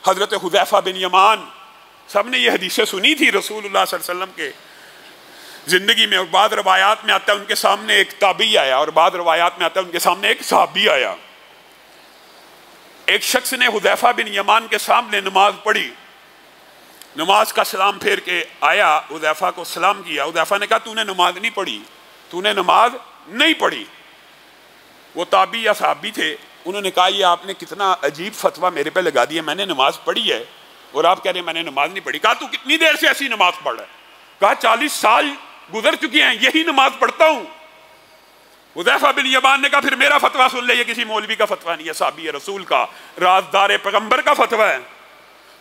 حضرت حذیفہ بن یمان، سب نے یہ حدیثیں سنی تھی رسول اللہ صلی اللہ علیہ وسلم کے زندگی میں، اور بعض روایات میں آتا ہے ان کے سامنے ایک تابعی آیا، اور بعض روایات میں آتا ہے ان کے سامنے ایک صحابی آیا۔ ایک شخص نے حذیفہ بن یمان کے سامنے نماز پڑھی، نماز کا سلام پھیر کے آیا، حذیفہ کو سلام کیا۔ حذیفہ نے کہا تو نے نماز نہیں پڑھی، تو نے نماز نہیں پڑھی۔ وہ تابعی یا صحابی تھے، انہوں نے کہا یہ آپ نے کتنا عجیب فتویٰ میرے پہ لگا دیا، میں نے نماز پڑھی ہے اور آپ کہہ رہے ہیں میں نے نماز نہیں پڑھی۔ کہا تو کتنی دیر سے ایسی نماز پڑھ رہا ہے؟ کہا 40 سال گزر چکے ہیں، یہی نماز پڑھتا ہوں۔ حذیفہ بن یمان نے کہا پھر میرا فتویٰ سن لے، یہ کسی مولوی کا فتویٰ نہیں ہے، صحابی رسول کا، رازدار پیغمبر کا فتویٰ ہے۔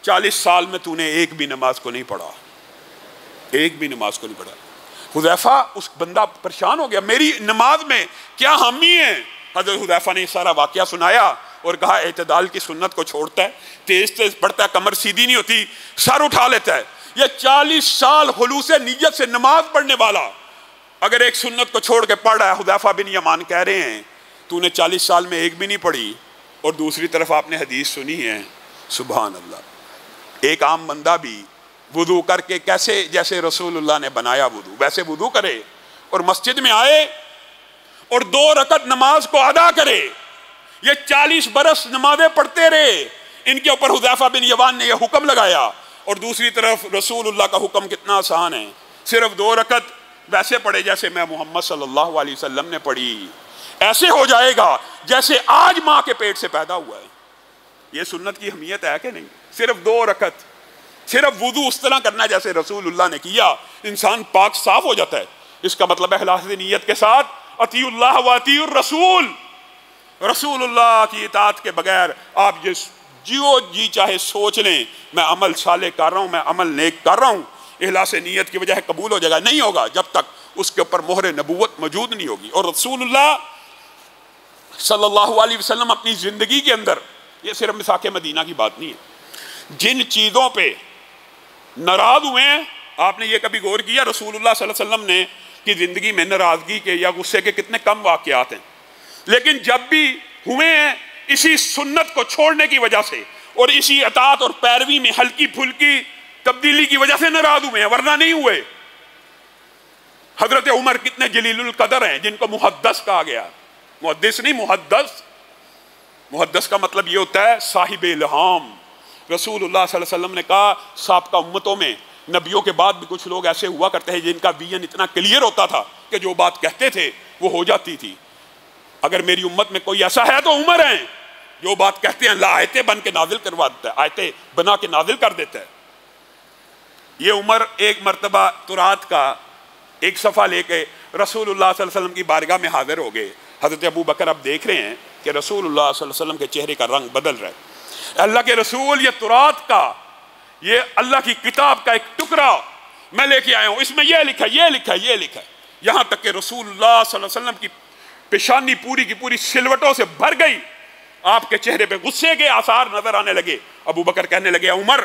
40 سال میں تو نے ایک بھی نماز کو نہیں پڑھا، ایک بھی نماز کو نہیں پڑھا۔ حذیفہ اس بندہ پریشان ہو گیا، میری نماز میں کیا حامی ہے؟ حضرت حذیفہ نے یہ سارا واقعہ سنایا اور کہا اعتدال کی سنت کو چھوڑتا ہے، تیز تیز پڑھتا ہے، کمر سیدھی نہیں ہوتی، سر اٹھا لیتا ہے۔ یہ 40 سال خلوص نیت سے نماز پڑھنے والا اگر ایک سنت کو چھوڑ کے پڑھ رہا ہے، حذیفہ بن یمان کہہ رہے ہیں تو نے 40 سال میں ایک بھی نہیں پڑھی، اور دوسری طرف آپ نے حدیث سنی ہے۔ سبحان اللہ۔ ایک عام بندہ بھی وضو کر کے کیسے جیسے رسول اللہ نے بنایا وضو ویسے وضو کرے اور مسجد میں آئے اور 2 رکعت نماز کو ادا کرے۔ یہ 40 برس نمازیں پڑھتے رہے، ان کے اوپر حذیفہ بن یمان نے یہ حکم لگایا، اور دوسری طرف رسول اللہ کا حکم کتنا آسان ہے، صرف 2 رکعت ویسے پڑھے جیسے میں محمد صلی اللہ علیہ وسلم نے پڑھی، ایسے ہو جائے گا جیسے آج ماں کے پیٹ سے پیدا ہوا ہے۔ یہ سنت کی اہمیت ہے کہ نہیں؟ صرف 2 رکعت، صرف وضو اس طرح کرنا جیسے رسول اللہ نے کیا، انسان پاک صاف ہو جاتا ہے۔ اس کا مطلب ہے اخلاص نیت کے ساتھ اطیعوا اللہ و اطیعوا الرسول، رسول اللہ کی اطاعت کے بغیر آپ جو جی چاہے سوچ لیں میں عمل صالح کر رہا ہوں، میں عمل نیک کر رہا ہوں، اخلاص نیت کی وجہ ہے قبول ہو جائے گا، نہیں ہوگا جب تک اس کے اوپر مہر نبوت موجود نہیں ہوگی۔ اور رسول اللہ صلی اللہ علیہ وسلم اپنی زندگی کے اندر، یہ صرف مساق مدینہ کی بات نہیں ہے، جن چیزوں پہ ناراض ہوئے ہیں، آپ نے یہ کبھی غور کیا رسول اللہ صلی اللہ علیہ وسلم نے کی زندگی میں ناراضگی کے یا غصے کے کتنے کم واقعات ہیں، لیکن جب بھی ہوئے ہیں اسی سنت کو چھوڑنے کی وجہ سے اور اسی اطاعت اور پیروی میں ہلکی پھلکی تبدیلی کی وجہ سے ناراض ہوئے ہیں، ورنہ نہیں ہوئے۔ حضرت عمر کتنے جلیل القدر ہیں جن کو محدث کہا گیا، محدث نہیں محدث، محدث کا مطلب یہ ہوتا ہے صاحب الہام۔ رسول اللہ صلی اللہ علیہ وسلم نے کہا سابقہ امتوں میں نبیوں کے بعد بھی کچھ لوگ ایسے ہوا کرتے ہیں جن کا ویژن اتنا کلیئر ہوتا تھا کہ جو بات کہتے تھے وہ ہو جاتی تھی۔ اگر میری امت میں کوئی ایسا ہے تو عمر ہیں، جو بات کہتے ہیں اللہ آیتیں بن کے نازل کروا دیتا ہے، آیتیں بنا کے نازل کر دیتا ہے۔ یہ عمر ایک مرتبہ تورات کا ایک صفحہ لے کے رسول اللہ صلی اللہ علیہ وسلم کی بارگاہ میں حاضر ہو گئے۔ حضرت ابو بکر اب دیکھ رہے ہیں کہ رسول اللہ صلی اللہ علیہ وسلم کے چہرے کا رنگ بدل رہا ہے۔ اللہ کے رسول، یہ تورات کا، یہ اللہ کی کتاب کا ایک ٹکڑا میں لے کے آیا ہوں، اس میں یہ لکھا ہے، یہ لکھا ہے، یہ لکھا ہے، یہاں تک کہ رسول اللہ صلی اللہ علیہ وسلم کی پیشانی پوری کی پوری سلوٹوں سے بھر گئی، آپ کے چہرے پہ غصے کے آثار نظر آنے لگے۔ ابو بکر کہنے لگے عمر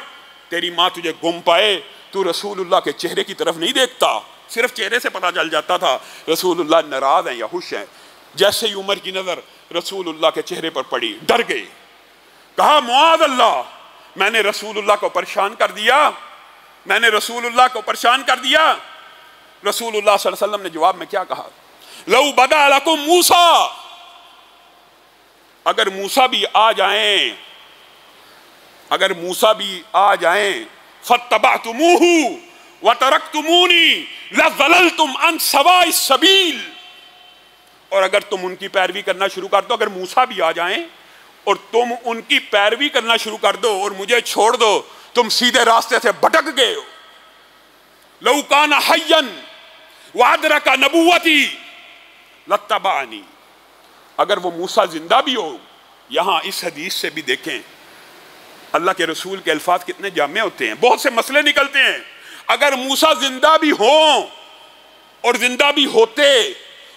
تیری ماں تجھے گم پائے، تو رسول اللہ کے چہرے کی طرف نہیں دیکھتا، صرف چہرے سے پتہ چل جاتا تھا رسول اللہ ناراض ہیں یا خوش ہیں۔ جیسے ہی عمر کی نظر رسول اللہ کے چہرے پر پڑی ڈر گئے، کہا معاذ اللہ، میں نے رسول اللہ کو پریشان کر دیا، میں نے رسول اللہ کو پریشان کر دیا۔ رسول اللہ صلی اللہ علیہ وسلم نے جواب میں کیا کہا؟ لو بدا لکم موسیٰ، اگر موسیٰ بھی آ جائیں، اگر موسیٰ بھی آ جائیں، فاتبعتموہ وترکتمونی لظللتم عن سواء السبیل، اور اگر تم ان کی پیروی کرنا شروع کر دو، اگر موسیٰ بھی آ جائیں اور تم ان کی پیروی کرنا شروع کر دو اور مجھے چھوڑ دو، تم سیدھے راستے سے بھٹک گئے ہو۔ لو کان حیا وادرک نبوتی لاتبعنی، اگر وہ موسیٰ زندہ بھی ہو، یہاں اس حدیث سے بھی دیکھیں اللہ کے رسول کے الفاظ کتنے جامع ہوتے ہیں، بہت سے مسئلے نکلتے ہیں۔ اگر موسیٰ زندہ بھی ہوں اور زندہ بھی ہوتے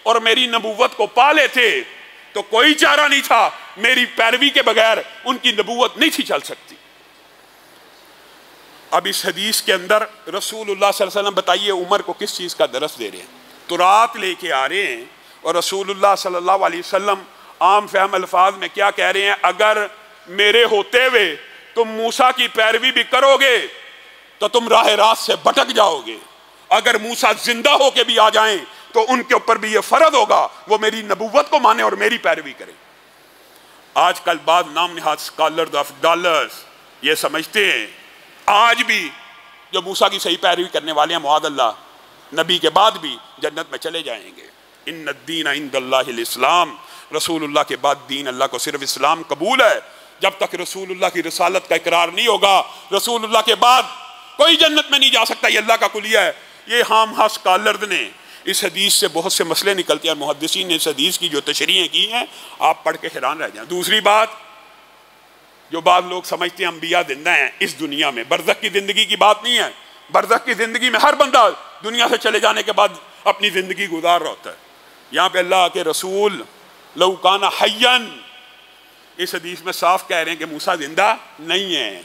اور میری نبوت کو پا لیتے تو کوئی چارہ نہیں تھا، میری پیروی کے بغیر ان کی نبوت نہیں تھی چل سکتی۔ اب اس حدیث کے اندر رسول اللہ صلی اللہ علیہ وسلم بتائیے عمر کو کس چیز کا درس دے رہے ہیں؟ تورات لے کے آ رہے ہیں اور رسول اللہ صلی اللہ علیہ وسلم عام فہم الفاظ میں کیا کہہ رہے ہیں؟ اگر میرے ہوتے ہوئے تم موسیٰ کی پیروی بھی کرو گے تو تم راہ راست سے بھٹک جاؤ گے. اگر موسیٰ زندہ ہو کے بھی آ جائیں تو ان کے اوپر بھی یہ فرض ہوگا وہ میری نبوت کو مانے اور میری پیروی کریں. آج کل بعض نام نہاد اسکالرز آف ڈالرز یہ سمجھتے ہیں آج بھی جو موسیٰ کی صحیح پیروی کرنے والے ہیں معاذ اللہ نبی کے بعد بھی جنت میں چلے جائیں گے. ان الدین عند اللہ الاسلام، رسول اللہ کے بعد دین اللہ کو صرف اسلام قبول ہے. جب تک رسول اللہ کی رسالت کا اقرار نہیں ہوگا رسول اللہ کے بعد کوئی جنت میں نہیں جا سکتا. یہ اللہ کا کلیہ ہے. یہ ہم اسکالرز نے اس حدیث سے بہت سے مسئلے نکلتے ہیں. محدثین نے اس حدیث کی جو تشریحیں کی ہیں آپ پڑھ کے حیران رہ جائیں. دوسری بات جو بعض لوگ سمجھتے ہیں انبیاء زندہ ہیں اس دنیا میں، برزخ کی زندگی کی بات نہیں ہے. برزخ کی زندگی میں ہر بندہ دنیا سے چلے جانے کے بعد اپنی زندگی گزار رہا ہوتا ہے. یہاں پہ اللہ کے رسول لو کان حیا اس حدیث میں صاف کہہ رہے ہیں کہ موسیٰ زندہ نہیں ہے،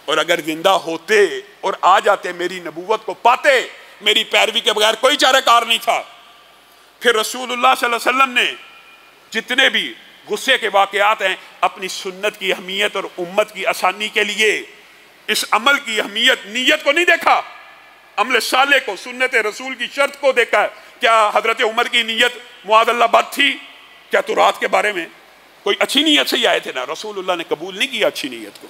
اور اگر زندہ ہوتے اور آ جاتے میری نبوت کو پاتے میری پیروی کے بغیر کوئی چارہ کار نہیں تھا. پھر رسول اللہ صلی اللہ علیہ وسلم نے جتنے بھی غصے کے واقعات ہیں اپنی سنت کی اہمیت اور امت کی آسانی کے لیے اس عمل کی اہمیت نیت کو نہیں دیکھا، عمل صالح کو، سنت رسول کی شرط کو دیکھا. کیا حضرت عمر کی نیت معاذ اللہ بد تھی؟ کیا تورات کے بارے میں کوئی اچھی نیت سے ہی آئے تھے؟ نا، رسول اللہ نے قبول نہیں کیا اچھی نیت کو.